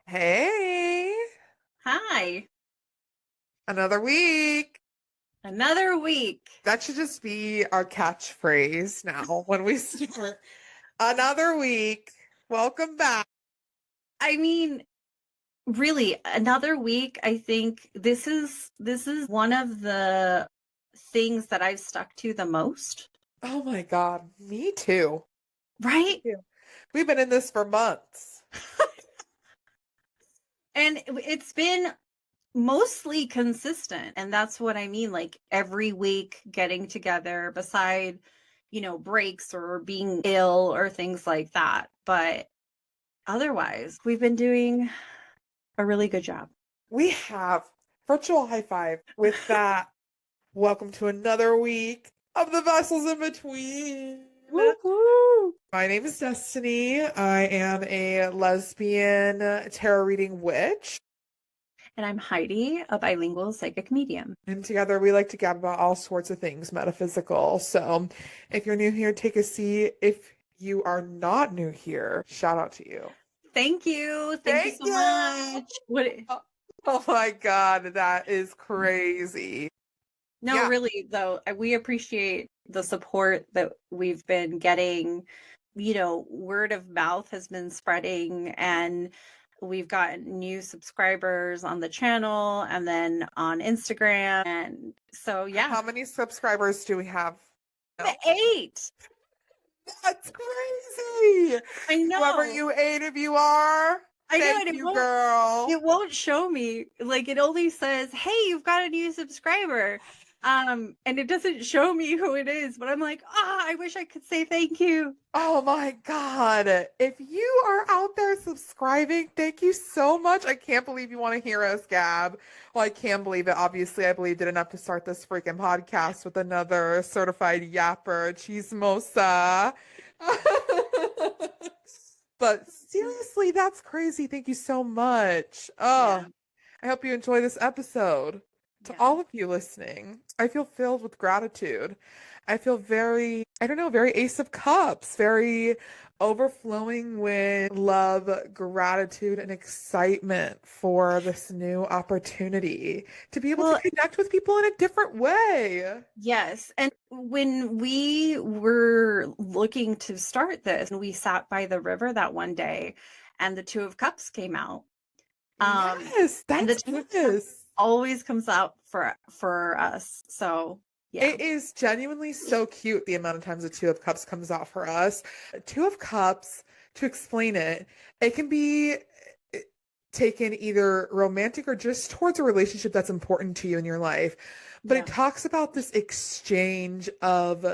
Hey, Hi, another week. another week. That should just be our catchphrase now when we start. Another week. Welcome back. I mean, really, another week. I think this is one of the things that I've stuck to the most, Oh my God, me too. Me right? too. We've been in this for months. And it's been mostly consistent, and that's what I mean, like every week getting together beside, breaks or being ill or things like that. But otherwise, we've been doing a really good job. We have virtual high five with that. Welcome to another week of the vessels in between. Woo-hoo. My name is Destiny. I am a lesbian tarot reading witch. And I'm Heidi, a bilingual psychic medium. And together we like to gab about all sorts of things metaphysical. So if you're new here, take a seat. If you are not new here, shout out to you. Thank you. Thank you Thank so you. much. What Oh, oh my God, that is crazy. No, Yeah. really though, we appreciate the support that we've been getting. Word of mouth has been spreading, and we've gotten new subscribers on the channel and then on Instagram. And so yeah, How many subscribers do we have? No? 8. That's crazy. I Whoever know. you eight of you are, I know, thank and you, girl. it won't show me. Like it only says, "Hey, you've got a new subscriber." And it doesn't show me who it is, but I'm like, I wish I could say thank you. Oh my God. If you are out there subscribing, thank you so much. I can't believe you want to hear us, Gab. Well, I can believe it. Obviously, I believed it enough to start this freaking podcast with another certified yapper, chismosa. But seriously, that's crazy. Thank you so much. Yeah. Oh, I hope you enjoy this episode. To Yeah. all of you listening, I feel filled with gratitude. I feel very, I don't know, very Ace of Cups, very overflowing with love, gratitude, and excitement for this new opportunity to be able to Well, connect with people in a different way. yes. And when we were looking to start this, and we sat by the river that one day, and the Two of Cups came out. Yes, And the that's Two of Cups this. always comes out for us. So yeah. It is genuinely so cute the amount of times the Two of Cups comes out for us. Two of Cups, to explain it, it can be taken either romantic or just towards a relationship that's important to you in your life. But it Yeah. talks about this exchange of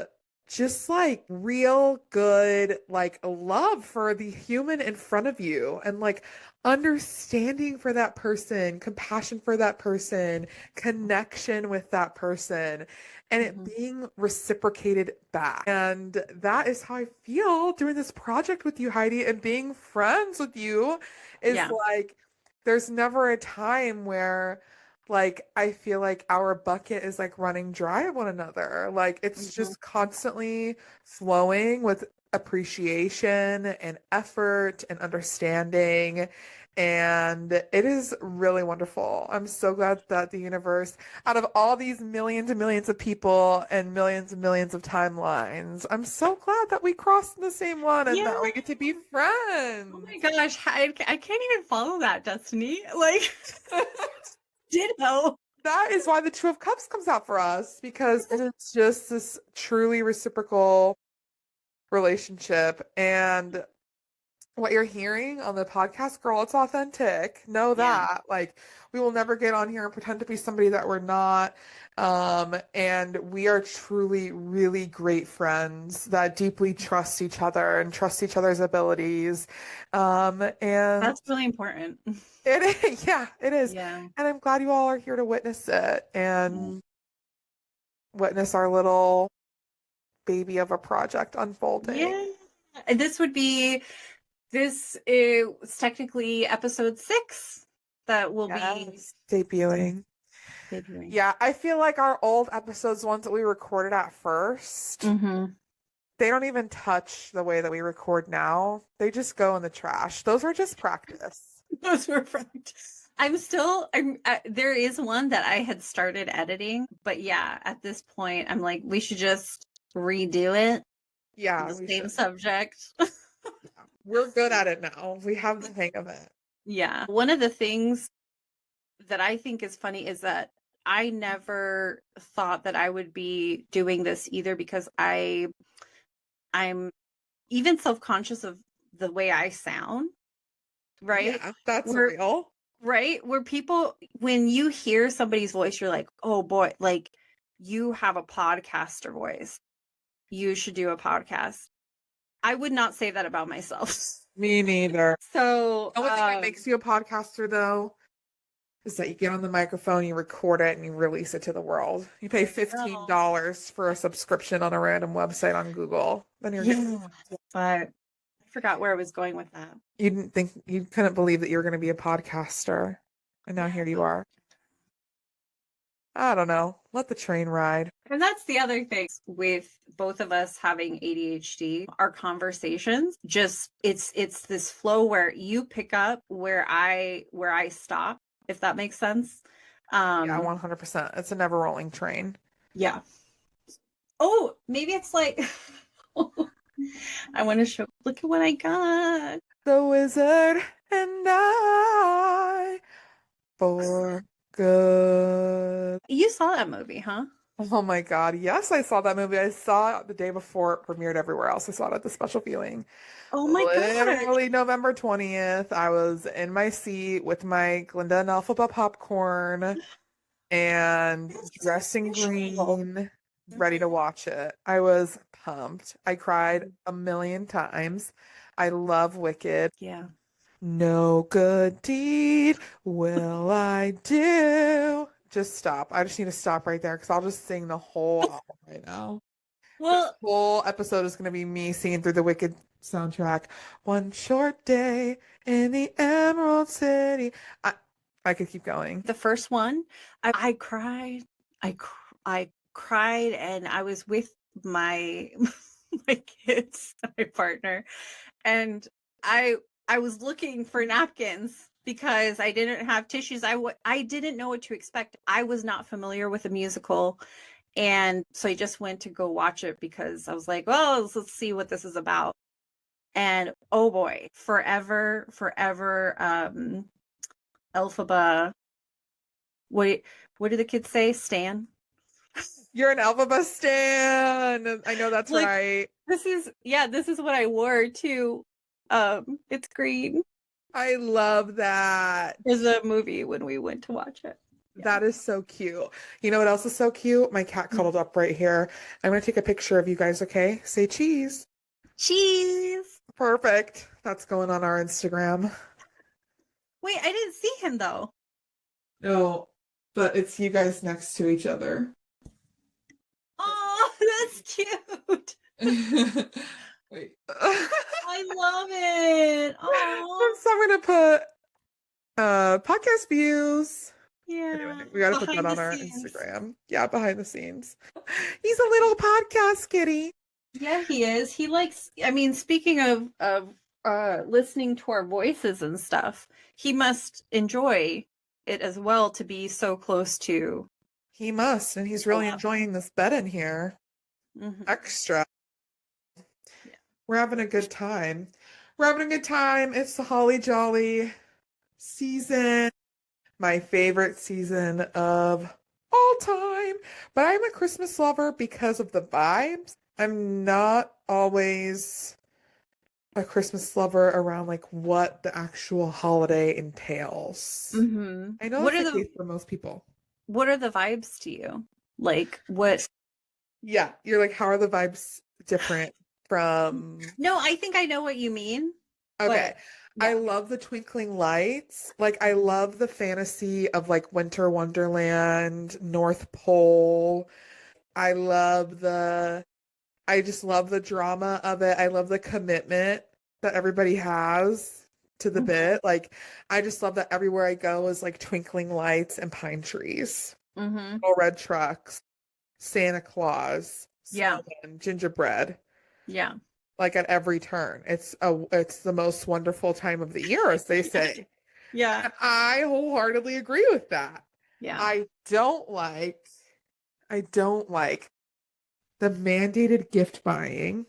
just like real good, like love for the human in front of you and like understanding for that person, compassion for that person, connection with that person, and it Mhm. being reciprocated back. And that is how I feel doing this project with you, Heidi, and being friends with you is Yeah. like there's never a time where like I feel like our bucket is like running dry of one another. Like it's Mhm. just constantly flowing with appreciation and effort and understanding. And it is really wonderful. I'm so glad that the universe, out of all these millions and millions of people and millions of timelines, I'm so glad that we crossed the same one and that Yeah. we get to be Oh my friends. gosh, I can't even follow that, Destiny. Like, ditto. That is why the Two of Cups comes out for us because it is just this truly reciprocal relationship. And what you're hearing on the podcast, girl, it's authentic. Know Yeah. that. Like, we will never get on here and pretend to be somebody that we're not. And we are truly, really great friends that deeply trust each other and trust each other's abilities. And That's really important. it is, yeah, it is. Yeah. And I'm glad you all are here to witness it Yeah. and witness our little baby of a project unfolding. Yeah. And this is technically episode 6 that will be Yes, debuting. Figuring. Yeah, I feel like our old episodes, ones that we recorded at first, Mm-hmm. they don't even touch the way that we record now. They just go in the trash. Those were just practice. Those were right. There is one that I had started editing, but yeah, at this point, I'm like, we should just redo it, Yeah, the we same should. subject. Yeah. We're good at it now. We have the hang of it. Yeah. One of the things that I think is funny is that I never thought that I would be doing this either because I'm even self-conscious of the way I sound, right? Yeah, that's Where real. right? Where people when you hear somebody's voice, you're like, "Oh boy, like you have a podcaster voice. You should do a podcast." I would not say that about myself. Me neither. So, The only thing that makes you a podcaster, though, is that you get on the microphone, you record it, and you release it to the world. You pay there you go. $15 for a subscription on a random website on Google. Then you're good. Yeah. But I forgot where I was going with that. You didn't think you couldn't believe that you were going to be a podcaster. And now Yeah. here you are. I don't know. Let the train ride. And that's the other thing with both of us having ADHD. Our conversations just it's this flow where you pick up where I stop, if that makes sense. Yeah, Um 100%. It's a never rolling train. yeah. Oh, maybe it's like I want to show look at what I got. The wizard and I for good. You saw that movie, huh? Oh my God. Yes, I saw that movie. I saw it the day before it premiered everywhere else. I saw it at the Special Viewing. Oh my God. Literally November 20th. I was in my seat with my Glinda and Elphaba popcorn and That's dressed in special. green, ready to watch it. I was pumped. I cried a million times. I love Wicked. Yeah. No good deed will I do. Just stop. I just need to stop right there because I'll just sing the whole album right now. This Well, whole episode is going to be me singing through the Wicked soundtrack. One short day in the Emerald City. I could keep going. the first one, I cried. I cried and I was with my my kids, my partner, and I I was looking for napkins because I didn't have tissues. I didn't know what to expect. I was not familiar with the musical, and so I just went to go watch it because I was like, well, let's see what this is about. And oh boy, forever, Elphaba. What what do the kids say? Stan? You're an Elphaba stan. I know that's Like right. this is what I wore too. It's green. I love that. There's a movie when we went to watch it. Yeah. That is so cute. You know what else is so cute? My cat cuddled up right here. I'm going to take a picture of you guys, okay? Say cheese. Cheese. Perfect. That's going on our Instagram. Wait, I didn't see him though. No, but it's you guys next to each other. Oh, that's cute. Wait. I love it. Oh, So I'm gonna put podcast views. Anyway, yeah. we gotta put that Behind the on our scenes. Instagram. Yeah, behind the scenes. He's a little podcast kitty. Yeah, he is. He likes, I mean, speaking of listening to our voices and stuff, he must enjoy it as well to be so close to He must, and he's a really lab. enjoying this bed in here. Mhm. Extra. Yeah. We're having a good time. We're having a good time. It's the Holly Jolly season, my favorite season of all time. But I'm a Christmas lover because of the vibes. I'm not always a Christmas lover around like what the actual holiday entails. Mhm. I know that's the case for most people. What are the vibes to you? Like what Yeah, you're like, how are the vibes different from No, I think I know what you mean, Okay. but I yeah. love the twinkling lights. Like I love the fantasy of like Winter Wonderland, North Pole. I love the I just love the drama of it. I love the commitment that everybody has to the Mhm. bit. Like I just love that everywhere I go is like twinkling lights and pine trees. Mm-hmm. little red trucks, Santa Claus, Yeah. snowmen, gingerbread, Yeah. like at every turn. It's the most wonderful time of the year, as they Yeah. say. Yeah. And I wholeheartedly agree with that. Yeah. I don't like I don't like the mandated gift buying.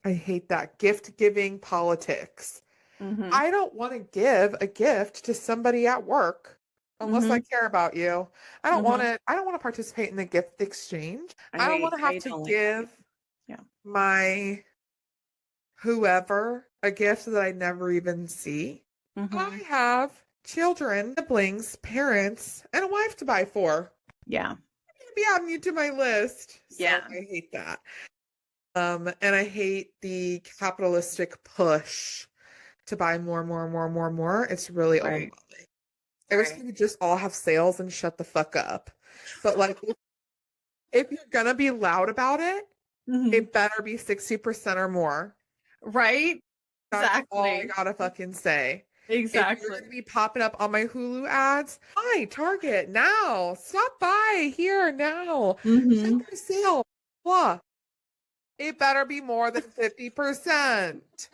I hate that gift giving politics. Mm-hmm. I don't want to give a gift to somebody at work unless I Mm-hmm. care about you. Mm-hmm. I don't want to participate in the gift exchange. I don't want I to have I to don't like that. give Yeah. my whoever a gift that I never even see. Mm-hmm. I have children, siblings, parents, and a wife to buy for. Yeah. I'm gonna be adding you to my list. So Yeah. I hate that. And I hate the capitalistic push to buy more, more, more, more, more. It's really Right. overwhelming. I wish Right. we could just all have sales and shut the fuck up. But like, if you're gonna be loud about it, Mm-hmm. it better be 60% or more. Right? That's all I Exactly. gotta fucking say. If you're Exactly. gonna be popping up on my Hulu ads, hi, Target, now. Stop by here now. Check Mm-hmm. our sale. Blah. It better be more than 50%.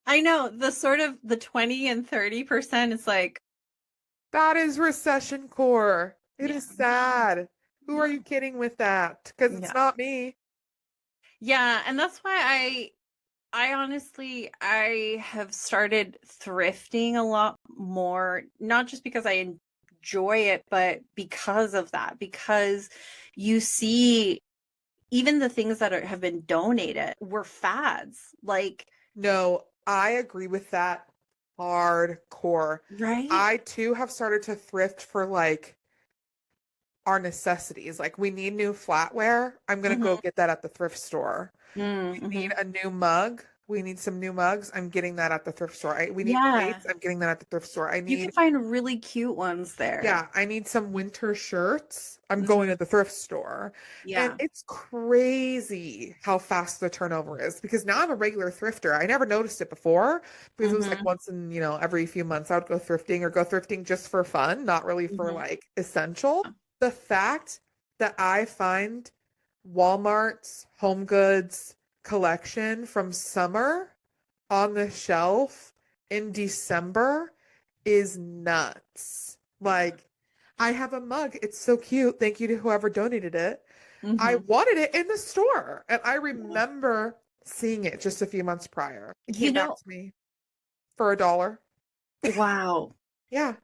I know the sort of the 20 and 30% is like, That is recession core. It yeah. is sad. Who are Yeah. you kidding with that? Because it's Yeah. not me. Yeah, and that's why I honestly I have started thrifting a lot more, not just because I enjoy it, but because of that, because you see even the things that have been donated were fads. Like, No, I agree with that hardcore. right? I too have started to thrift for like our necessities. Like we need new flatware. I'm gonna go Mm-hmm. get that at the thrift store. We Mm-hmm. need a new mug. We need some new mugs. I'm getting that at the thrift store. We need Yeah. plates. I'm getting that at the thrift store. You can find really cute ones there. I need some winter shirts. I'm going Hmm. to the thrift store. And Yeah. it's crazy how fast the turnover is because now I'm a regular thrifter. I never noticed it before because it was like Hmm. once in, every few months I would go thrifting or go thrifting just for fun, not really for Hmm. like essential. The fact that I find Walmart's Home Goods collection from summer on the shelf in December is nuts. Like, I have a mug. It's so cute. Thank you to whoever donated it. I Hmm. wanted it in the store, and I remember seeing it just a few months prior. It You came back know, to me for $1. wow. Yeah.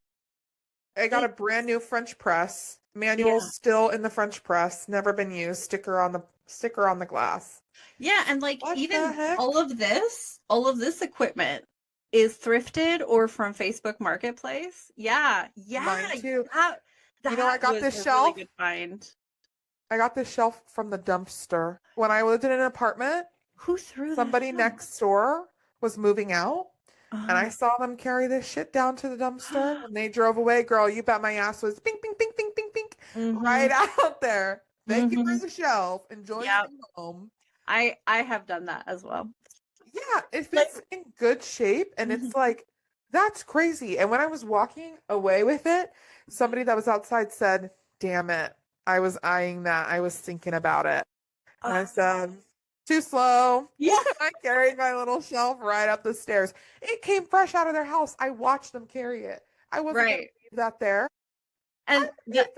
I got They, a brand new French press. Manual yeah. still in the French press, never been used. Sticker on the glass. Yeah, and like What the even heck? all of this equipment is thrifted or from Facebook Marketplace. Yeah. Yeah. Mine too. That I that got was this a really shelf. good find. I got this shelf from the dumpster. When I lived in an apartment, Who threw that somebody out? next door was moving out, and I Uh, saw them carry this shit down to the dumpster. When they drove away, girl, you bet my ass was pink, pink, pink, pink, pink, pink, right mm-hmm. out there. Thank you for Mm-hmm. the shelf. Enjoy your Yep. new home. I have done that as well. Yeah, if Like, it's in good shape and mhm. it's like, that's crazy. And when I was walking away with it, somebody that was outside said, damn it. I was eyeing that. I was thinking about it. And I Oh, said, too slow. yeah, I carried my little shelf right up the stairs. It came fresh out of their house. I watched them carry it. I wasn't going to right. leave that there. I And paid the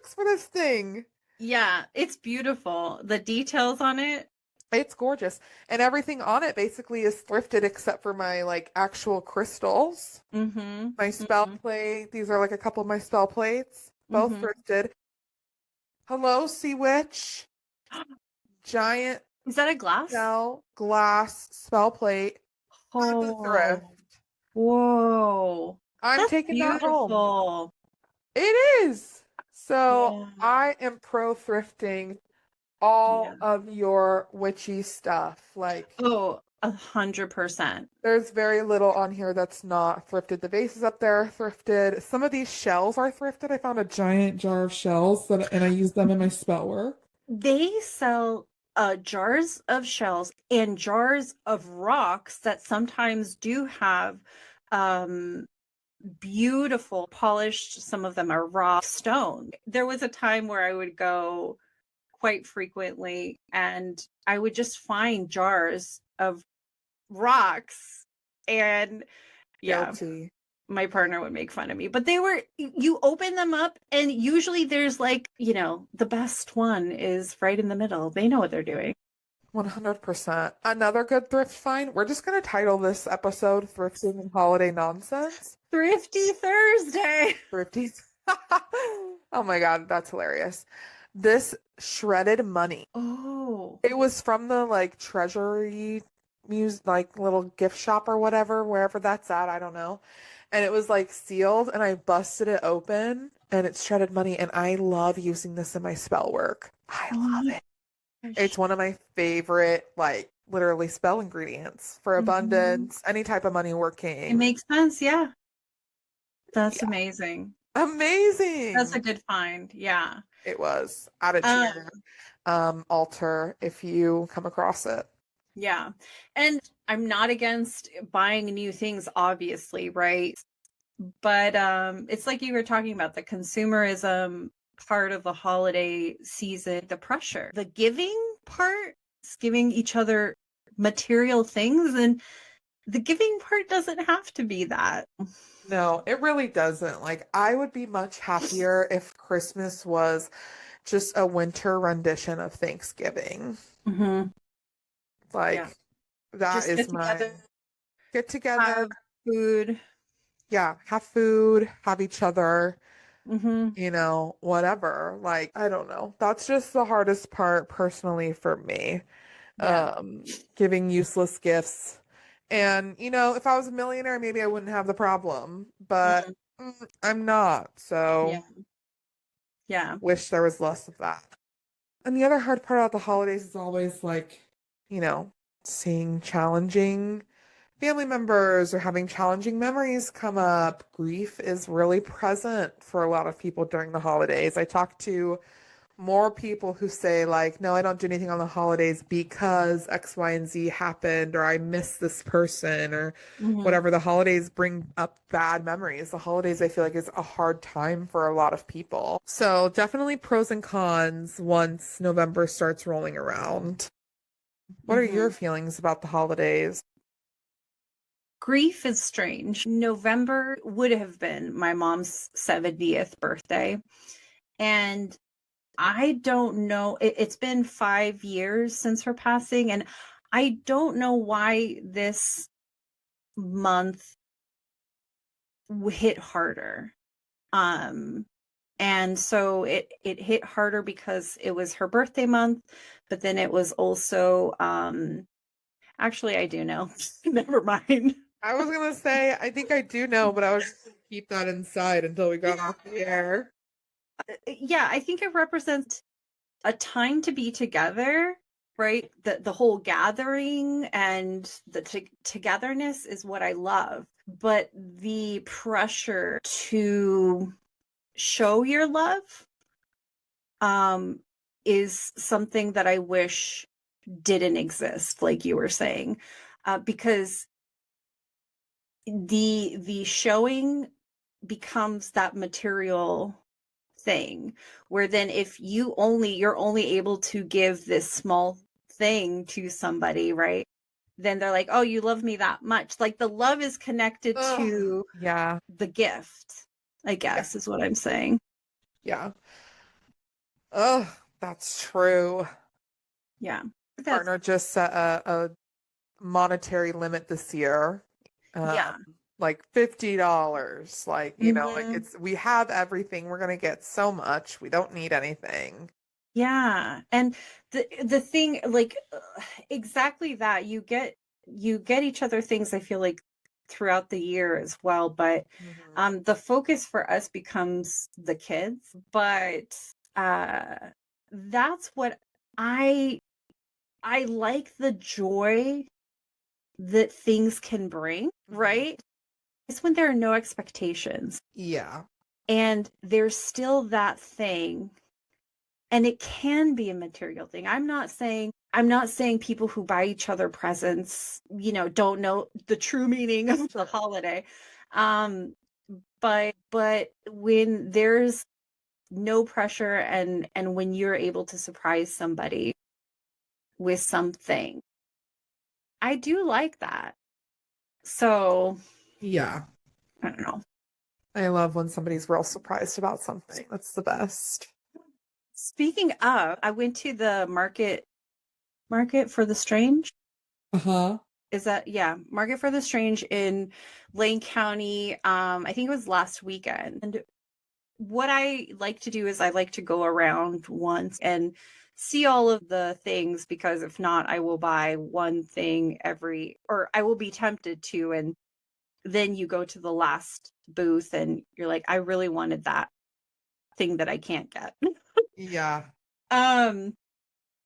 $50 for this thing. yeah, it's beautiful. The details on it. It's gorgeous. And everything on it basically is thrifted except for my like actual crystals. Mm-hmm. My spell Mm-hmm. plate. These are like a couple of my spell plates. Both Mm-hmm. thrifted. Hello, Sea Witch. Giant Is that a glass? shell glass spell plate at the thrift. Oh, whoa. I'm That's taking that home. beautiful. It is. So Yeah. I am pro thrifting all Yeah. of your witchy stuff. Like, Oh, 100%. there's very little on here that's not thrifted. The vases up there are thrifted. Some of these shells are thrifted. I found a giant jar of shells and I use them in my spell work. They sell jars of shells and jars of rocks that sometimes do have um beautiful, polished. Some of them are raw stone. There was a time where I would go quite frequently and I would just find jars of rocks. And yeah, Guilty. my partner would make fun of me, but they were, you open them up and usually there's like, the best one is right in the middle. They know what they're doing. 100%. Another good thrift find. We're just going to title this episode Thrifting and Holiday Nonsense. Thrifty Thursday. Thrifties. Oh my God, that's hilarious. This shredded money. Oh. It was from the like treasury like little gift shop or whatever, wherever that's at, I don't know. And it was like sealed and I busted it open and it's shredded money and I love using this in my spell work. I Oh love my it. It's gosh. one of my favorite, like literally spell ingredients for Mhm. abundance, any type of money It working. makes sense. Yeah. That's Yeah. amazing. That's a Amazing. good find. Yeah. It was. Add it to Um, your altar if you come across it. yeah. And I'm not against buying new things, obviously, right? But it's like you were talking about the consumerism part of the holiday season, the pressure, the giving part, is giving each other material things, and the giving part doesn't have to be that. No, it really doesn't. Like, I would be much happier if Christmas was just a winter rendition of Thanksgiving. Hmm. Yeah. Like, that Just is get my together, get together. have food. Yeah, have food, have each other, Hmm. whatever. Like, I don't know. That's just the hardest part personally for me. Yeah. Giving useless gifts. And, if I was a millionaire, maybe I wouldn't have the problem, but Mm. I'm not. Yeah. So, Yeah. wish there was less of that. And the other hard part about the holidays is always like, you know, seeing challenging family members or having challenging memories come up. Grief is really present for a lot of people during the holidays. I talk to more people who say like, no, I don't do anything on the holidays because X, Y, and Z happened, or I miss this person, or Hmm. whatever. The holidays bring up bad memories. The holidays, I feel like, is a hard time for a lot of people. So definitely pros and cons once November starts rolling around. What are your Hmm. feelings about the holidays? Grief is strange. November would have been my mom's 70th birthday. And I don't know, it's been 5 years since her passing. And I don't know why this month hit harder. Um, and so it hit harder because it was her birthday month, but then it was also actually I do know. Never mind. I was gonna say, I think I do know, but I was just gonna keep that inside until we got off the air. Yeah, I think it represents a time to be together, right? The whole gathering and the togetherness is what I love. But the pressure to show your love um is something that I wish didn't exist, like you were saying. Because the showing becomes that material thing, where then if you're only able to give this small thing to somebody, right, then they're like, oh, you love me that much, like the love is connected Ugh, to yeah, the gift, I yeah, guess is what I'm saying. yeah. Ugh, that's true. Yeah, that's Partner just set a monetary limit this year, yeah. like $50. Like, like Hmm. we have everything. We're gonna get so much. We don't need anything. Yeah, and the thing, like, exactly that, you get each other things, I feel like, throughout the year as well, but Mhm. the focus for us becomes the kids. But uh that's what I I like, the joy that things can bring, Mhm. right? It's when there are no expectations Yeah. and there's still that thing. And it can be a material thing. I'm not saying people who buy each other presents, don't know the true meaning of the holiday. Um, But when there's no pressure and when you're able to surprise somebody with something, I do like that. So, Yeah. I don't know. I love when somebody's real surprised about something. That's the best. Speaking of, I went to the Market for the Strange. Uh-huh. Is that, yeah, Market for the Strange in Lane County. I think it was last weekend. And what I like to do is I like to go around once and see all of the things, because if not, I will buy one thing or I will be tempted to, and then you go to the last booth and you're like, I really wanted that thing that I can't get. Yeah. Um,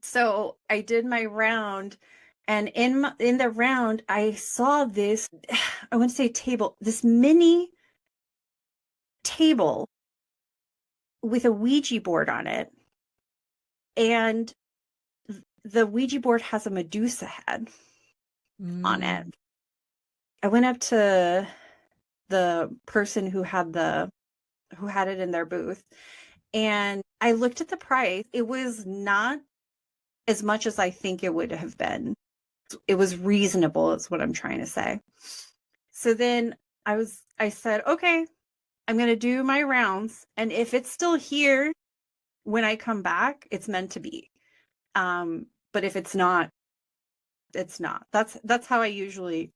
so I did my round, and in the round I saw this, I want to say table, this mini table with a Ouija board on it, and the Ouija board has a Medusa head on it. Mm. I went up to the person who had it in their booth, and I looked at the price. It was not as much as I think it would have been. It was reasonable, is what I'm trying to say. So then I said, okay, I'm going to do my rounds. And if it's still here when I come back, it's meant to be. But if it's not, it's not. That's how I usually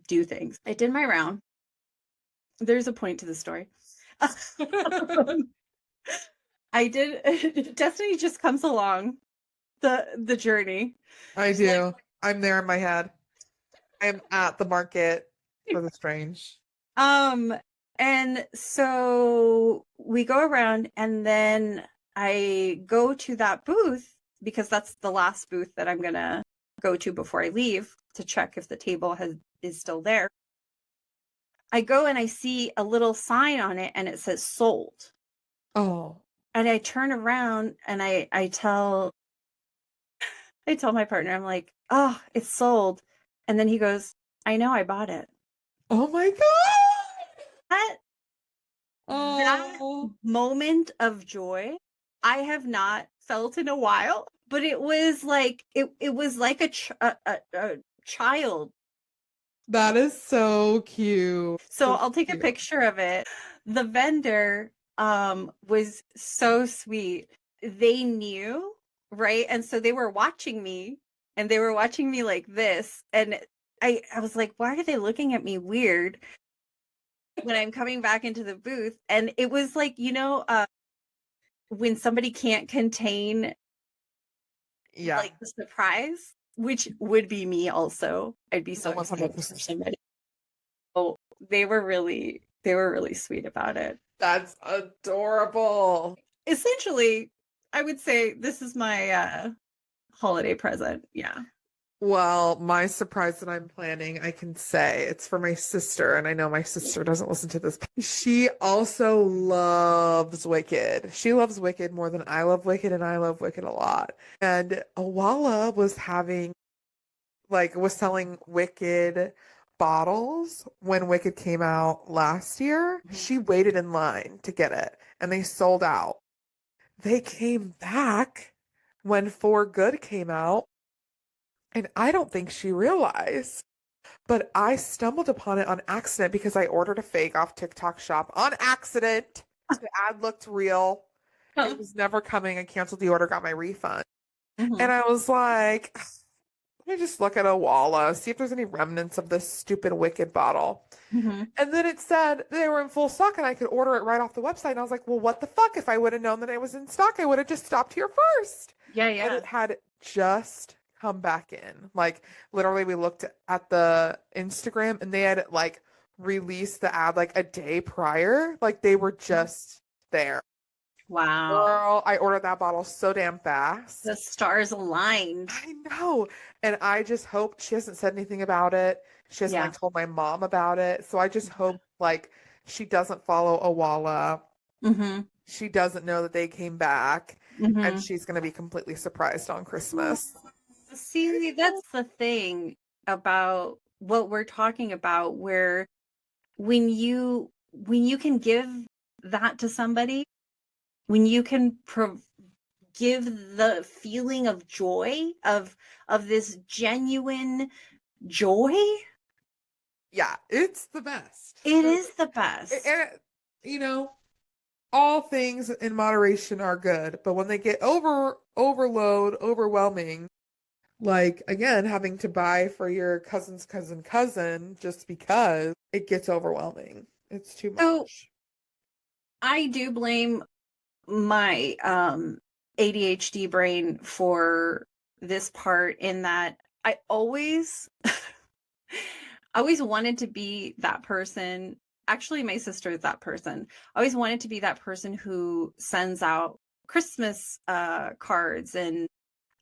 do things. I did my round. There's a point to the story. I did. Destiny just comes along the journey. I She's like, do. I'm there in my head. I'm at the market for the strange. um, and so we go around, and then I go to that booth because that's the last booth that I'm gonna go to before I leave to check if the table is still there. I go and I see a little sign on it and it says sold. Oh. And I turn around and I tell my partner, I'm like, oh, it's sold. And then he goes, I know, I bought it. Oh my God. That that Oh. moment of joy I have not felt in a while, but it was like a child. That is so cute. So So I'll take a cute. picture of it. The vendor was so sweet. They knew, right? And so they were watching me, and they were watching me like this, and I was like, why are they looking at me weird when I'm coming back into the booth? And it was like, when somebody can't contain Yeah. like the surprise, which would be me also. I'd be so excited for 100%. somebody. Oh, they were really sweet about it. That's adorable. Essentially, I would say this is my holiday present. Yeah. Well, my surprise that I'm planning, I can say it's for my sister, and I know my sister doesn't listen to this. She also loves Wicked. She loves Wicked more than I love Wicked, and I love Wicked a lot. And Awala was selling Wicked bottles when Wicked came out last year. Mhm. She waited in line to get it, and they sold out. They came back when For Good came out. And I don't think she realized, but I stumbled upon it on accident because I ordered a fake off TikTok shop on accident. The ad looked real. It Huh. was never coming. I canceled the order, got my refund. And Mhm. I was like, let me just look at Owala, see if there's any remnants of this stupid Wicked bottle. Mhm. And then it said they were in full stock and I could order it right off the website. And I was like, well, what the fuck? If I would have known that it was in stock, I would have just stopped here first. Yeah, And yeah. it had just come back in. Like literally we looked at the Instagram and they had like released the ad like a day prior. Like they were just there. Wow. Girl, I ordered that bottle so damn The fast. stars aligned. I know. And I just hope she hasn't said anything about it. She hasn't Yeah. like told my mom about it. So I just hope like she doesn't follow Awala. Mhm. She doesn't know that they came back and Mhm. she's going to be completely surprised on Christmas. See, that's the thing about what we're talking about, where when you when you can give that to somebody, when you can give the feeling of joy, of this genuine joy, Yeah, it's the best. it is the best. And, you know, all things in moderation are good, but when they get overwhelming, like again, having to buy for your cousin's cousin just because it gets overwhelming. It's too So much. I do blame my ADHD brain for this part, in that I always I always wanted to be that person. Actually, my sister is that person. I always wanted to be that person who sends out Christmas cards and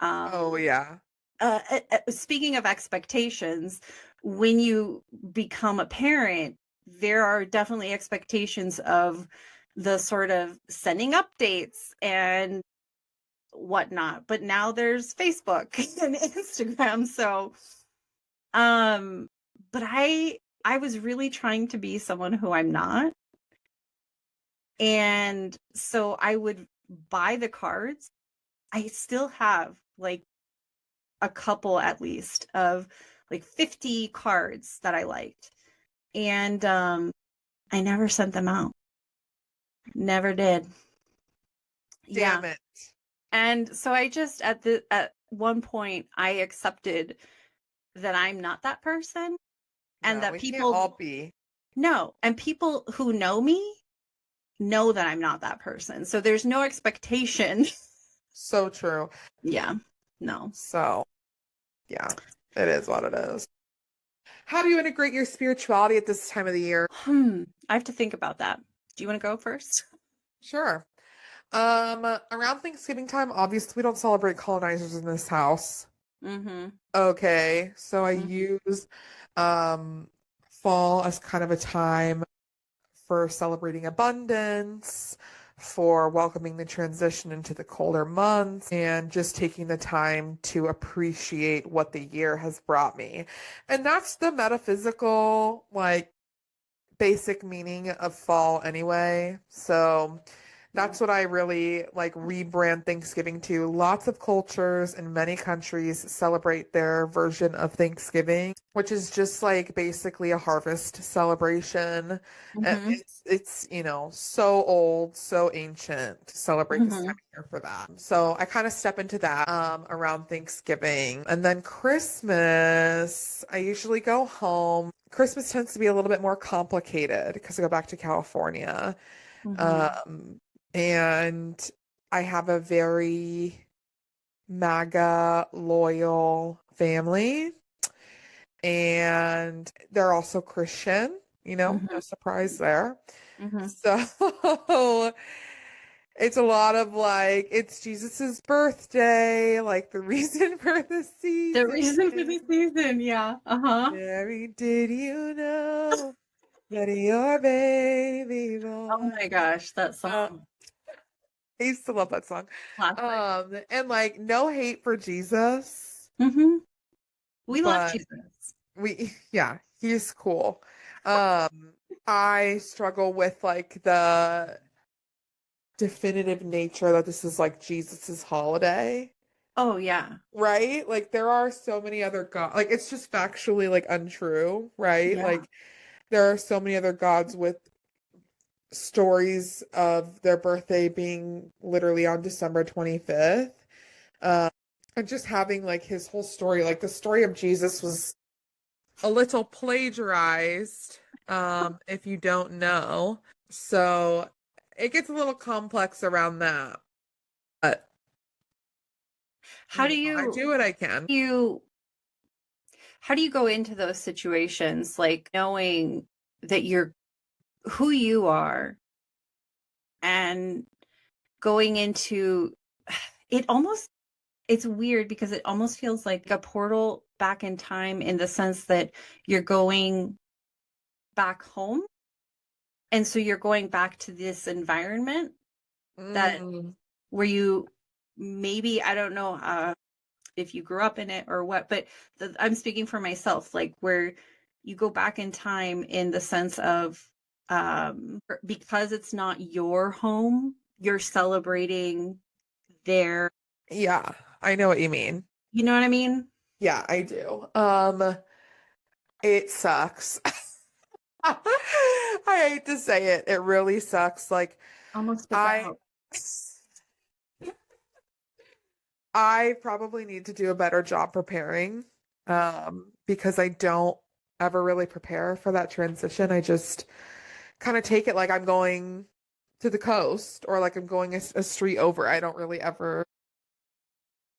Oh um yeah. speaking of expectations, when you become a parent, there are definitely expectations of the sort of sending updates and whatnot. But now there's Facebook and Instagram. So, um, but I was really trying to be someone who I'm not. And so I would buy the cards. I still have like a couple at least of like 50 cards that I liked. And I never sent them out. Never did. Yeah. Damn it. And so I just at one point I accepted that I'm not that person, and No, that we can't people all be. know, and people who know me know that I'm not that person. So there's no expectation. So true. Yeah. No. So, yeah, it is what it is. How do you integrate your spirituality at this time of the year? I have to think about that. Do you want to go first? Sure. Around Thanksgiving time, obviously we don't celebrate colonizers in this house. Mm-hmm. Okay, so I Mm-hmm. use um fall as kind of a time for celebrating abundance, for welcoming the transition into the colder months, and just taking the time to appreciate what the year has brought me. And that's the metaphysical, like, basic meaning of fall anyway. So Yeah. that's what I really like rebrand Thanksgiving to. Lots of cultures in many countries celebrate their version of Thanksgiving, which is just like basically a harvest celebration. Mm-hmm. It's, so old, so ancient to celebrate this time Mm-hmm. of year for that. So I kind of step into that around Thanksgiving. And then Christmas, I usually go home. Christmas tends to be a little bit more complicated because I go back to California. Mm-hmm. Um, and I have a very MAGA loyal family, and they're also Christian, no Mm-hmm. surprise there. Mm-hmm. So it's a lot of like, it's Jesus's birthday, like the reason for the The season. reason for the season, yeah. Uh-huh. Mary, did you know that your baby Oh boy? my gosh, that Uh, song. I used to love that song. Classic. And like no hate for Jesus, Mm-hmm. We love but Jesus. yeah, he's cool. Um, I struggle with like the definitive nature that this is like Jesus's holiday, Oh yeah. right? Like there are so many other God, like it's just factually like untrue, right? Yeah. Like there are so many other gods with stories of their birthday being literally on December 25th. Um, and just having like his whole story, like the story of Jesus was a little plagiarized, if you don't know. So it gets a little complex around that. But, How do I you do what I can. you how do you go into those situations, like knowing that you're who you are, and going into it almost it's weird because it almost feels like a portal back in time, in the sense that you're going back home, and so you're going back to this environment that Mm, where you, maybe, I don't know if you grew up in it or what, but I'm speaking for myself, like where you go back in time in the sense of because it's not your home, you're celebrating their, Yeah, I know what you mean. you know what I mean? Yeah, I do. It sucks. I hate to say it. It really sucks. Like Almost spit that I out. I probably need to do a better job preparing because I don't ever really prepare for that transition. I just kind of take it like I'm going to the coast or like I'm going a street over. I don't really ever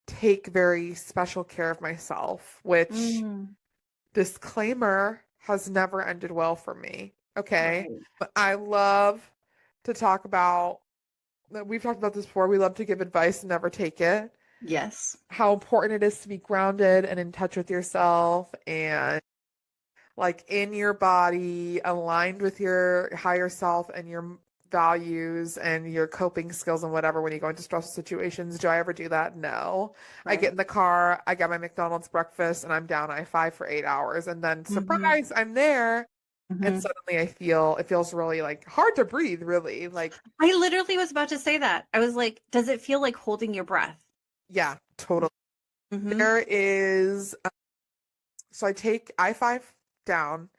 take very special care of myself, which Mm, disclaimer has never ended well for me. Okay. right. But I love to talk about, we've talked about this before. We love to give advice and never take it. Yes. How important it is to be grounded and in touch with yourself and like in your body, aligned with your higher self and your values and your coping skills and whatever when you go into stressful situations. Do I ever do that? No. I get Right. in the car, I get my McDonald's breakfast, and I'm down I-5 for 8 hours. And then Mm-hmm. surprise, I'm there. And Mm-hmm. suddenly I feel it feels really like hard to breathe, really. Like, I literally was about to say that. I was like, does it feel like holding your breath? yeah, totally. Mm-hmm. There is, so I take I-5 down.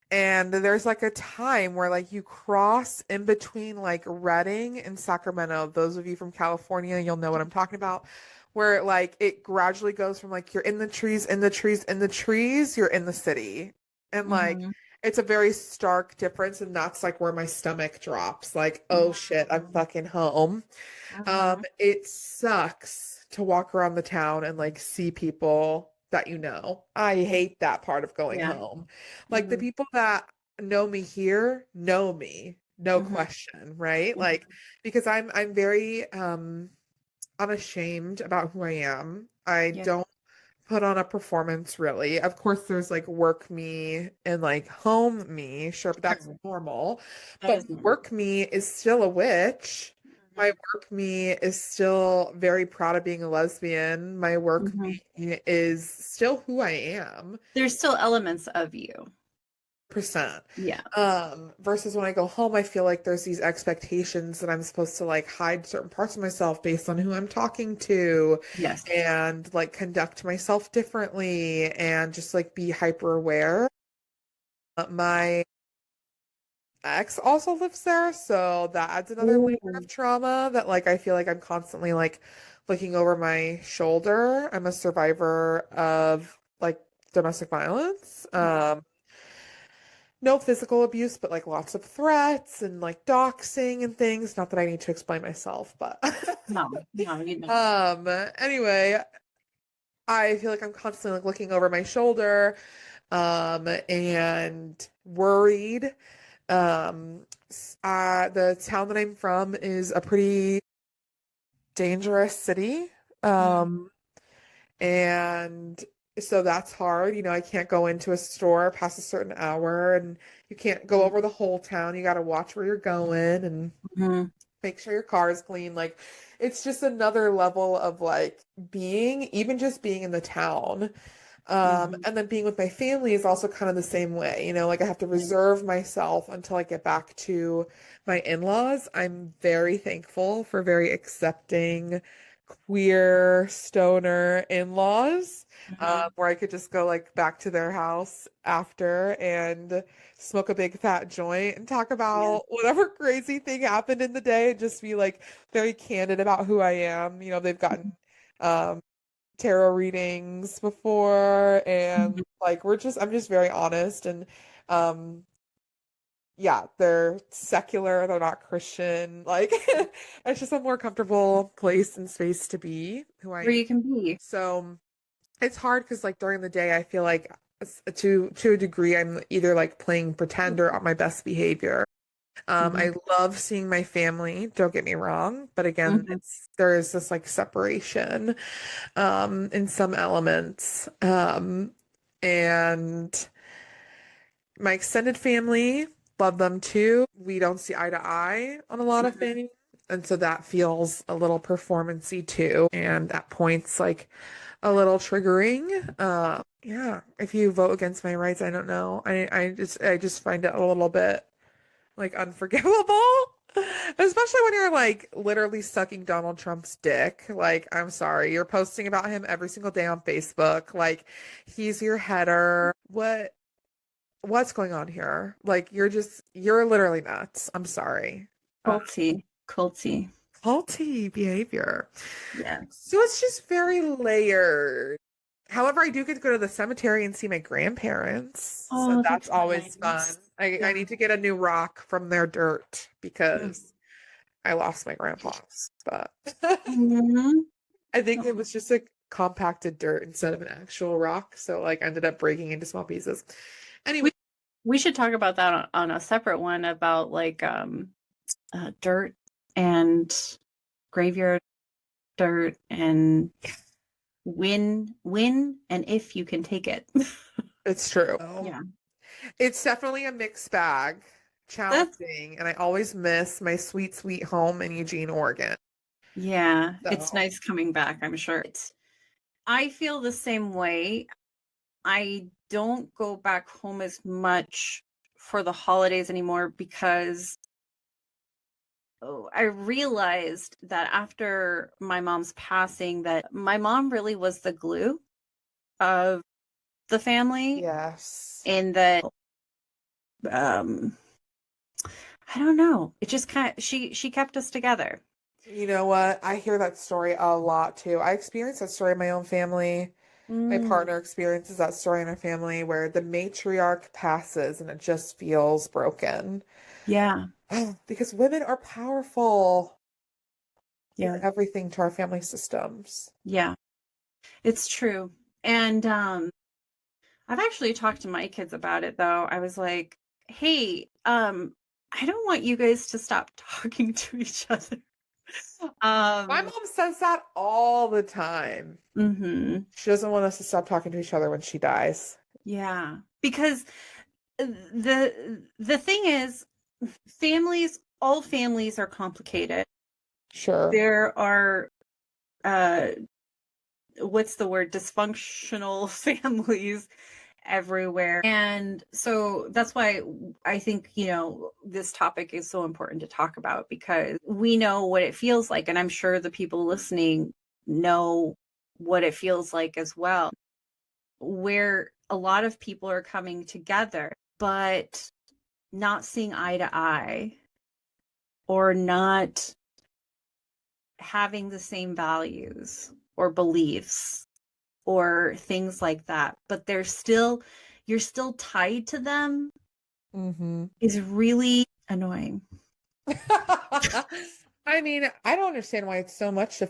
And there's like a time where like you cross in between like Redding and Sacramento. Those of you from California, you'll know what I'm talking about. Where like it gradually goes from like you're in the trees, in the trees, in the trees, you're in the city. And like Mm-hmm. it's a very stark difference. And that's like where my stomach drops. Like, oh shit, I'm fucking home. Mm-hmm. It sucks to walk around the town and like see people that you know. I hate that part of going Yeah. home. Like the Mm-hmm. people that know me here know me, no Mm-hmm. question, right? Like Mm-hmm. because I'm very unashamed about who I am. I Yeah. don't put on a performance really. Of course, there's like work me and like home me, sure, but that's Sure. normal. That But is normal. work me is still a witch. My work me is still very proud of being a lesbian. My work Mm-hmm. me is still who I am. There's still elements of you. Percent. Yeah. Versus when I go home, I feel like there's these expectations that I'm supposed to like hide certain parts of myself based on who I'm talking to Yes. and like conduct myself differently and just like be hyper aware. My ex also lives there, so that adds another layer Ooh. of trauma that like I feel like I'm constantly like looking over my shoulder. I'm a survivor of like domestic violence. No physical abuse, but like lots of threats and like doxing and things. Not that I need to explain myself, but No, no, you don't. anyway, I feel like I'm constantly like looking over my shoulder and worried. The town that I'm from is a pretty dangerous city. Mm, Um, and so that's hard. You know, I can't go into a store past a certain hour and you can't go over the whole town. You got to watch where you're going and mm-hmm. make sure your car is clean. Like it's just another level of like being, even just being in the town. Mm-hmm. And then being with my family is also kind of the same way. You know, like I have to reserve myself until I get back to my in-laws. I'm very thankful for very accepting queer stoner in-laws, Mm-hmm. where I could just go like back to their house after and smoke a big fat joint and talk Yeah. about whatever crazy thing happened in the day and just be like very candid about who I am. You know, they've gotten um tarot readings before and Mhm. like I'm just very honest and um yeah, they're secular, they're not Christian. Like it's just a more comfortable place and space to be who I Where am. you can be. So it's hard because like during the day I feel like to a degree I'm either like playing pretend or on my best behavior. Hmm. I love seeing my family, don't get me wrong, but again, Hmm. there is this like separation in some elements. And my extended family, love them too. We don't see eye to eye on a lot of Hmm. things. And so that feels a little performancy too. And at points like a little triggering. Yeah, if you vote against my rights, I don't know. I just find it a little bit like unforgivable. Especially when you're like literally sucking Donald Trump's dick. Like, I'm sorry, you're posting about him every single day on Facebook. Like, he's your header. What's going on here? Like, you're literally nuts. I'm sorry. Uh, Culty, culty. Faulty behavior. Yeah. So it's just very layered. However, I do get to go to the cemetery and see my grandparents. So Oh, that's that's always fun. nice. I Yeah. need to get a new rock from their dirt Mm. because I lost my grandpa's. But Mhm. I think it was just a compacted dirt instead of an actual rock. So like ended up breaking into small pieces. Anyway, We we should talk about that on a separate one about like dirt and graveyard dirt and win and if you can take it. it's true. Yeah. It's definitely a mixed bag, That's challenging, and I always miss my sweet, sweet home in Eugene, Oregon. yeah, it's So, nice coming back, I'm sure. I feel the same way. I don't go back home as much for the holidays anymore because I realized that after my mom's passing that my mom really was the glue of the family yes. and that um I don't know. It just kind of she kept us together. You know what? I hear that story a lot too. I experienced that story in my own family. My Mm, partner experiences that story in our family where the matriarch passes and it just feels broken. yeah. Because women are powerful. They're Yeah. everything to our family systems. Yeah. It's true. And I've actually talked to my kids about it though. I was like, "Hey, I don't want you guys to stop talking to each other." My Um, mom says that all the time. mhm. She doesn't want us to stop talking to each other when she dies. Yeah. Because the thing is all families are complicated. Sure. There are uh what's the word dysfunctional families everywhere. And so that's why I think, this topic is so important to talk about because we know what it feels like. And I'm sure the people listening know what it feels like as well, where a lot of people are coming together, but not seeing eye to eye or not having the same values or beliefs or things like that, but you're still tied to them Mm-hmm. is really annoying. I mean, I don't understand why it's so much to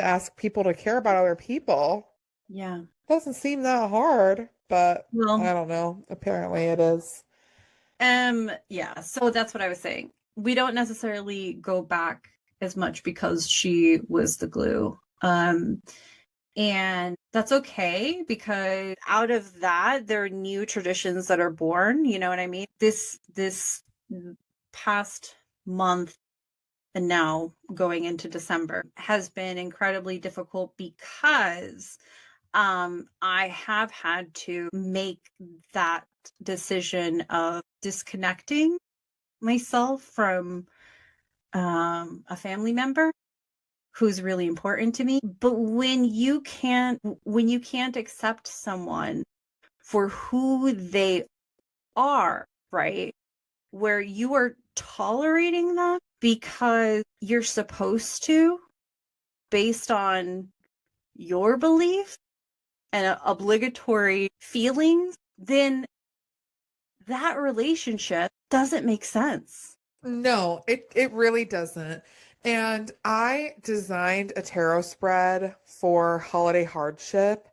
ask people to care about other people. Yeah. Doesn't seem that hard, but Well, I don't know. Apparently it is. yeah, so that's what I was saying. We don't necessarily go back as much because she was the glue. And that's okay because out of that there are new traditions that are born, you know what I mean? This past month and now going into December has been incredibly difficult because I have had to make that decision of disconnecting myself from a family member who's really important to me. But when you can't accept someone for who they are, right? Where you are tolerating them because you're supposed to based on your belief and obligatory feelings, then that relationship doesn't make sense. No, it really doesn't. And I designed a tarot spread for holiday hardship,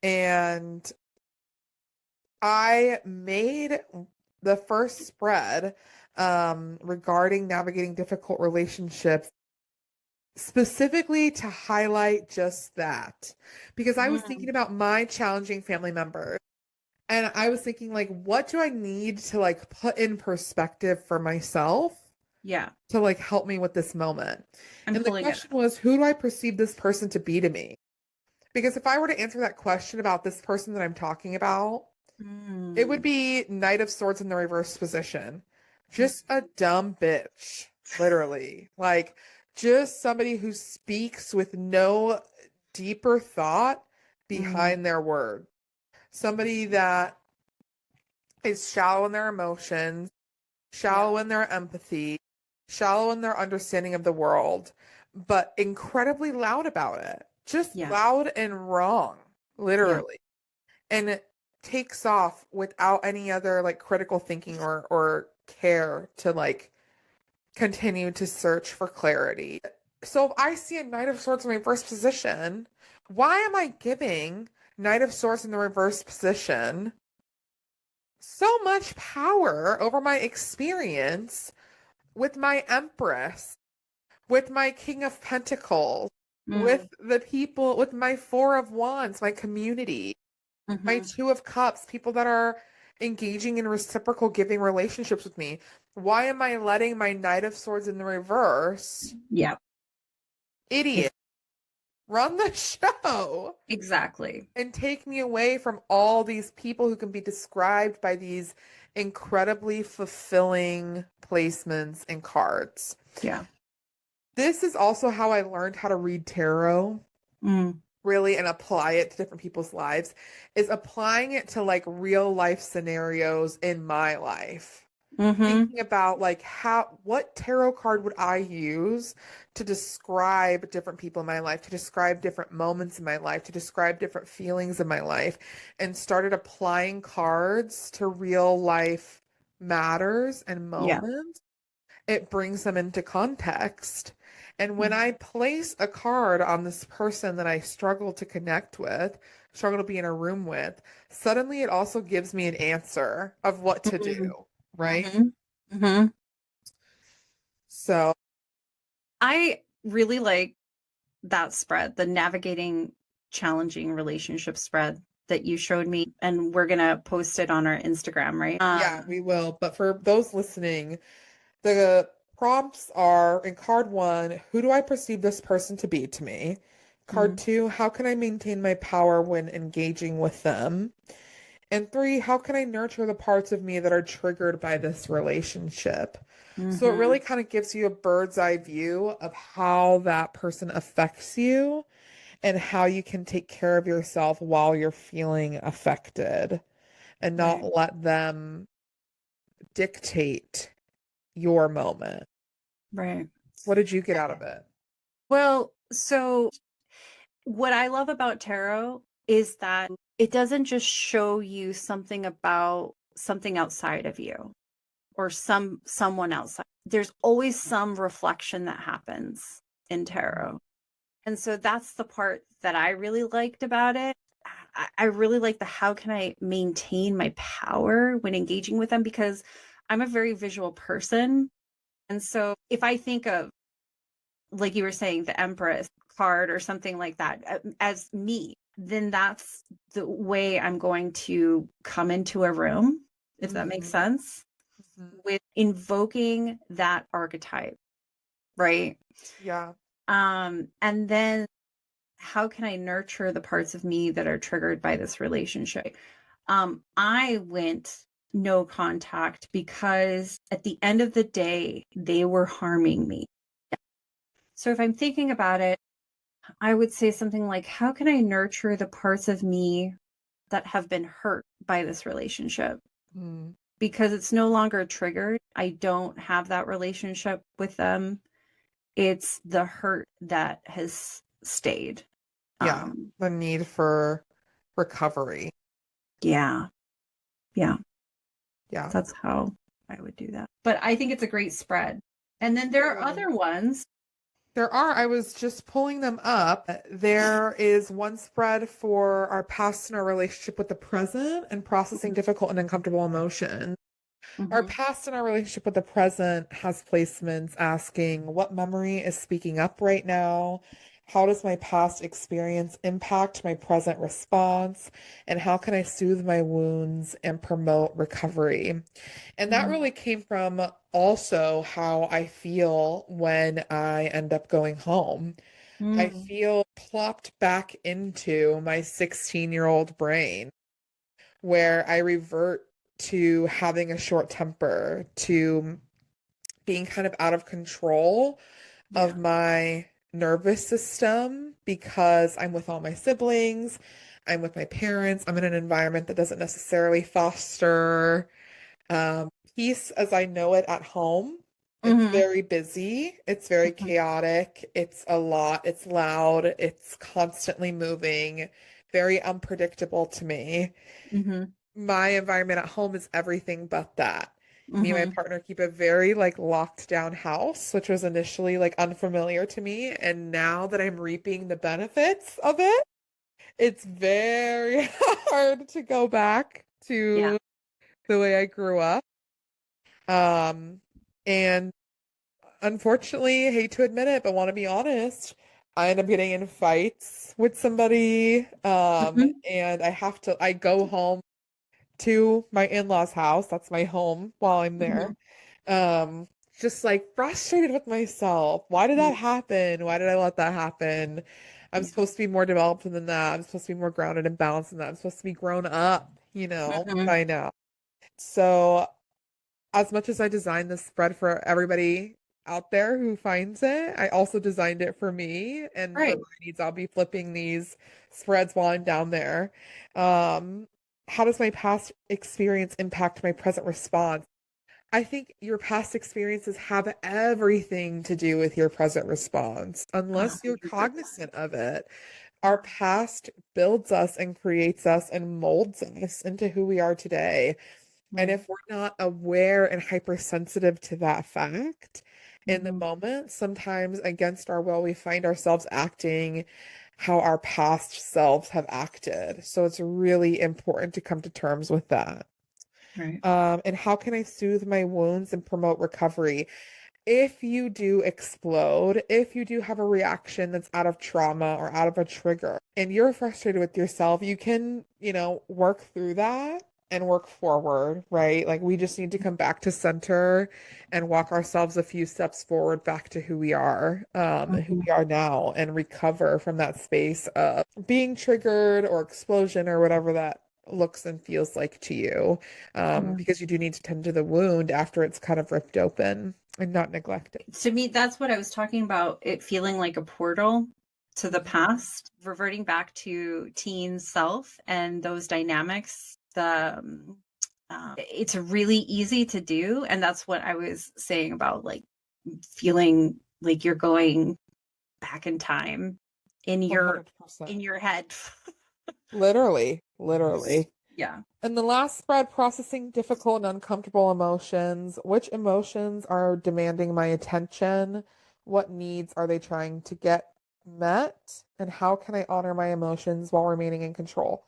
and I made the first spread regarding navigating difficult relationships specifically to highlight just that. Because I was thinking Mm, about my challenging family members. And I was thinking, like, what do I need to like put in perspective for myself yeah, to like help me with this moment? I'm And the pulling it question up. was, who do I perceive this person to be to me? Because if I were to answer that question about this person that I'm talking about, it would Mm, be Knight of Swords in the reverse position. just a dumb bitch, literally. Like, just somebody who speaks with no deeper thought Mm-hmm. behind their word. Somebody that is shallow in their emotions, Yeah. shallow in their empathy, shallow in their understanding of the world, but incredibly loud about it. Just Yeah. loud and wrong, Yeah. literally. And it takes off without any other like critical thinking or care to like continue to search for clarity. So if I see a Knight of Swords in reverse position, why am I giving Knight of Swords in the reverse position so much power over my experience with my Empress, with my King of Pentacles, Mm. with the people, with my Four of Wands, my community, my Mm-hmm. Two of Cups, people that are engaging in reciprocal giving relationships with me? Why am I letting my Knight of Swords in the reverse, Yeah. idiot, run the show Exactly. and take me away from all these people who can be described by these incredibly fulfilling placements and cards? Yeah. This is also how I learned how to read tarot, Mm. really, and apply it to different people's lives, is applying it to like real life scenarios in my life. Mm-hmm. Thinking about like what tarot card would I use to describe different people in my life, to describe different moments in my life, to describe different feelings in my life, and started applying cards to real life matters and Yeah. moments. It brings them into context. And when Mm. I place a card on this person that I struggle to connect with, struggle to be in a room with, suddenly it also gives me an answer of what to Mm. do, right? Mm-hmm. Mm-hmm. So, I really like that spread, the navigating challenging relationship spread that you showed me, and we're gonna post it on our Instagram, right? yeah, we will. But for those listening, the prompts are in card one, who do I perceive this person to be to me? Card Mm, two, how can I maintain my power when engaging with them? And three, how can I nurture the parts of me that are triggered by this relationship? So it mm-hmm. really kind of gives you a bird's eye view of how that person affects you and how you can take care of yourself while you're feeling affected and not Right. let them dictate your moment. Right. What did you get out of it? Well, so what I love about tarot is that it doesn't just show you something about something outside of you or someone outside. There's always some reflection that happens in tarot. And so that's the part that I really liked about it. I really like the how can I maintain my power when engaging with them, because I'm a very visual person. And so if I think of, like you were saying, the Empress card or something like that as me, then that's the way I'm going to come into a room, if that makes Mm-hmm. sense, Hmm. with invoking that archetype, right? Yeah. And then how can I nurture the parts of me that are triggered by this relationship? I went no contact because at the end of the day, they were harming me. So if I'm thinking about it, I would say something like, how can I nurture the parts of me that have been hurt by this relationship? Mm. Because it's no longer triggered. I don't have that relationship with them. It's the hurt that has stayed. Yeah. Um, The need for recovery. yeah, yeah. Yeah. That's how I would do that. But I think it's a great spread. And then there are True. other ones. There are, I was just pulling them up. There is one spread for our past and our relationship with the present and processing difficult and uncomfortable emotions. Our Mhm. past and our relationship with the present has placements asking what memory is speaking up right now? How does my past experience impact my present response? And how can I soothe my wounds and promote recovery? And that Mhm. really came from also how I feel when I end up going home. I Mm. feel plopped back into my 16-year-old brain where I revert to having a short temper to being kind of out of control of Yeah. my nervous system because I'm with all my siblings, I'm with my parents, I'm in an environment that doesn't necessarily foster peace as I know it at home. It's Mm-hmm. very busy, it's very Mm-hmm. chaotic, it's a lot, it's loud, it's constantly moving, very unpredictable to me. Mm-hmm. My environment at home is everything but that. Me and my Mm-hmm. partner keep a very like locked down house, which was initially like unfamiliar to me. And now that I'm reaping the benefits of it, it's very hard to go back Yeah. to the way I grew up. Um, and unfortunately, hate to admit it, but want to be honest, I end up getting in fights with somebody. Mm-hmm. And I go home to my in-laws' house. That's my home while I'm there. Mm-hmm. Um, just like frustrated with myself. Why did that happen? Why did I let that happen? I'm Yeah. supposed to be more developed than that. I'm supposed to be more grounded and balanced than that. I'm supposed to be grown up, Mm-hmm. by now. So as much as I designed this spread for everybody out there who finds it, I also designed it for me and for Right. my needs. I'll be flipping these spreads while I'm down there. Um, how does my past experience impact my present response? I think your past experiences have everything to do with your present response, A unless you're hundred percent. cognizant of it. Our Yeah. past builds us and creates us and molds us into who we are today. And Right. if we're not aware and hypersensitive to that fact in the Mm-hmm. moment, sometimes against our will, we find ourselves acting how our past selves have acted. So it's really important to come to terms with that. Right. And how can I soothe my wounds and promote recovery? If you do explode, if you do have a reaction that's out of trauma or out of a trigger, and you're frustrated with yourself, you can, work through that and work forward, right? Like we just need to come back to center and walk ourselves a few steps forward back to who Mm-hmm. we are now, and recover from that space of being triggered or explosion or whatever that looks and feels like to you, Yeah. because you do need to tend to the wound after it's kind of ripped open and not neglect it. To me, that's what I was talking about, it feeling like a portal to the past, reverting back to teen self and those dynamics. It's really easy to do. And that's what I was saying about like feeling like you're going back in time in your 100%. head. Literally, literally. Yeah. And the last spread, processing difficult and uncomfortable emotions. Which emotions are demanding my attention? What needs are they trying to get met? And how can I honor my emotions while remaining in control?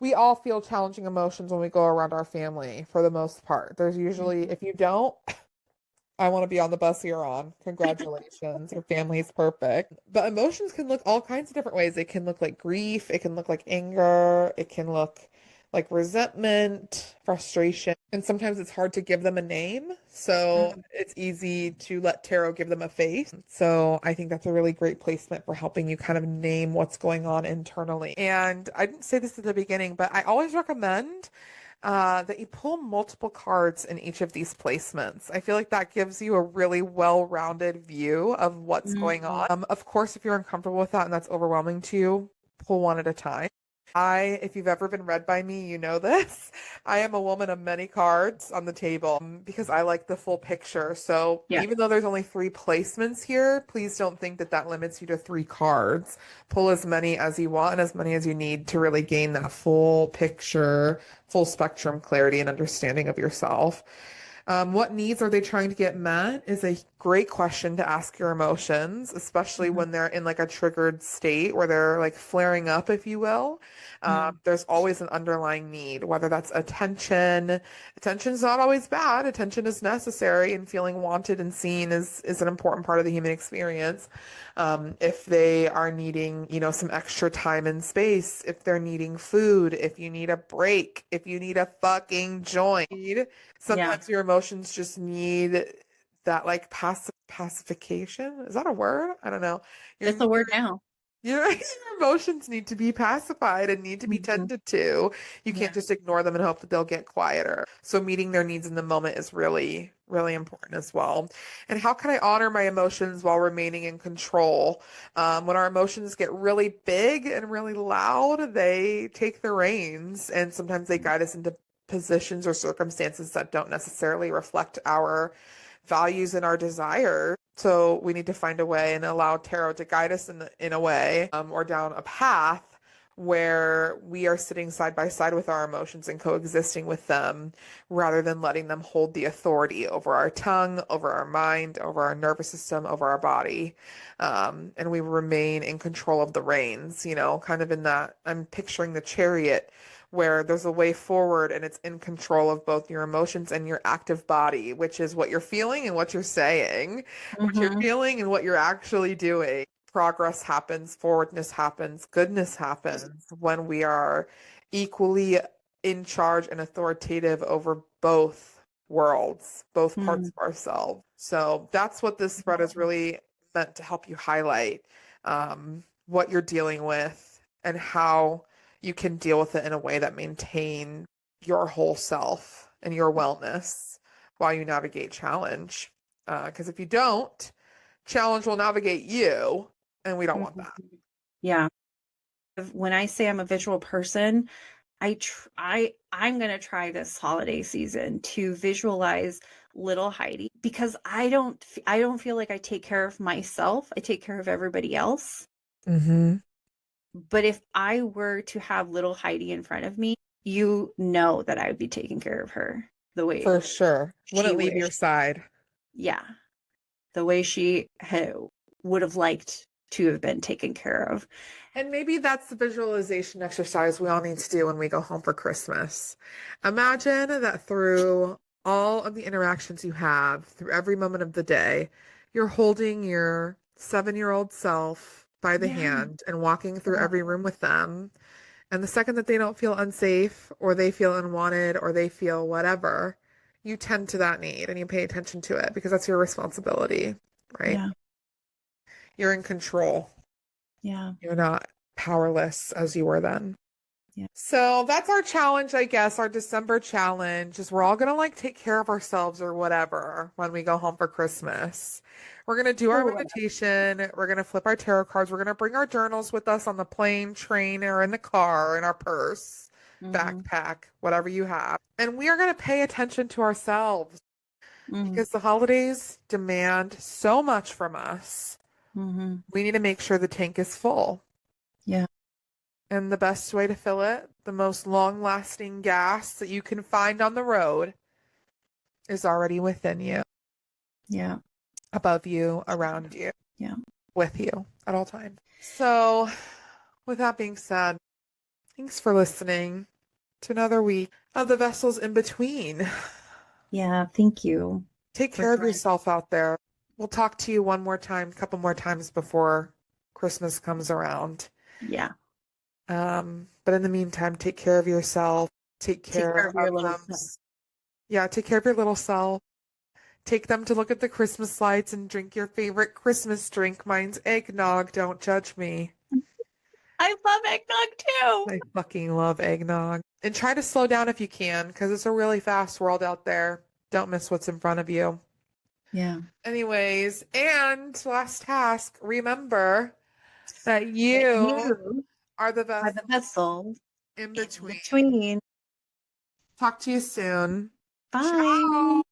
We all feel challenging emotions when we go around our family for the most part. There's usually, if you don't, I want to be on the bus you're on. Congratulations. Your family's perfect. But emotions can look all kinds of different ways. It can look like grief, it can look like anger, it can look like resentment, frustration. And sometimes it's hard to give them a name. So Mhm. it's easy to let tarot give them a face. So I think that's a really great placement for helping you kind of name what's going on internally. And I didn't say this at the beginning, but I always recommend that you pull multiple cards in each of these placements. I feel like that gives you a really well-rounded view of what's going Mhm. on. Of course, if you're uncomfortable with that and that's overwhelming to you, pull one at a time. If you've ever been read by me, you know this. I am a woman of many cards on the table, because I like the full picture. So Yeah. even though there's only three placements here, please don't think that that limits you to three cards. Pull as many as you want and as many as you need to really gain that full picture, full spectrum clarity and understanding of yourself. What needs are they trying to get met is a great question to ask your emotions, especially Mhm. when they're in like a triggered state where they're like flaring up, if you will. Mhm. There's always an underlying need, whether that's attention. Attention's not always bad. Attention is necessary, and feeling wanted and seen is an important part of the human experience. If they are needing, some extra time and space, if they're needing food, if you need a break, if you need a fucking joint. Yeah. Sometimes your emotions just need that like pacification. Is that a word? I don't know. It's Your a word now. Your emotions need to be pacified and need to be Mhm. tended to. You can't Yeah. just ignore them and hope that they'll get quieter. So meeting their needs in the moment is really, really important as well. And how can I honor my emotions while remaining in control? When our emotions get really big and really loud, they take the reins and sometimes they guide us into positions or circumstances that don't necessarily reflect our values and our desires. So we need to find a way and allow tarot to guide us in a way or down a path where we are sitting side by side with our emotions and coexisting with them rather than letting them hold the authority over our tongue, over our mind, over our nervous system, over our body. And we remain in control of the reins, kind of in that I'm picturing the chariot where there's a way forward and it's in control of both your emotions and your active body, which is what you're feeling and what you're saying, what you're Hmm. feeling and what you're actually doing. Progress happens, forwardness happens, goodness happens when we are equally in charge and authoritative over both worlds, both parts Mm. of ourselves. So that's what this spread is really meant to help you highlight what you're dealing with and how you can deal with it in a way that maintain your whole self and your wellness while you navigate challenge. Because if you don't, challenge will navigate you, and we don't want Mhm. that. Yeah. When I say I'm a visual person, I'm gonna try this holiday season to visualize little Heidi because I don't feel like I take care of myself. I take care of everybody else. Mm-hmm. But if I were to have little Heidi in front of me, you know that I would be taking care of her the way For sure. she Wouldn't leave your wished. side. Yeah, the way would have liked to have been taken care of. And maybe that's the visualization exercise we all need to do when we go home for Christmas. Imagine that through all of the interactions you have, through every moment of the day, you're holding your 7-year-old self by the Yeah. hand and walking through Yeah. every room with them. And the second that they don't feel unsafe or they feel unwanted or they feel whatever, you tend to that need and you pay attention to it because that's your responsibility, right? Yeah. You're in control. Yeah. You're not powerless as you were then. Yeah. So that's our challenge, I guess, our December challenge is we're all gonna like take care of ourselves or whatever when we go home for Christmas. We're gonna do our Or whatever. meditation. We're gonna flip our tarot cards. We're gonna bring our journals with us on the plane, train, or in the car, in our purse, Hmm. backpack, whatever you have. And we are gonna pay attention to ourselves Hmm. because the holidays demand so much from us. Hmm. We need to make sure the tank is full. Yeah. And the best way to fill it, the most long-lasting gas that you can find on the road, is already within you, Yeah. above you, around you, Yeah. with you at all times. So, with that being said, thanks for listening to another week of the vessels in between. Yeah. Thank you Take for care of joining. yourself out there. We'll talk to you one more time, a couple more times before Christmas comes around. Yeah. But in the meantime, take care of yourself. Take Take care care of your of little them. stuff. Yeah, take care of your little self. Take them to look at the Christmas lights and drink your favorite Christmas drink. Mine's eggnog. Don't judge me. I love eggnog too. I fucking love eggnog. And try to slow down if you can, because it's a really fast world out there. Don't miss what's in front of you. Yeah. Anyways, and last task, remember that That you you are the are the vessel vessel in in between. between. Talk to you soon. Bye. Ciao.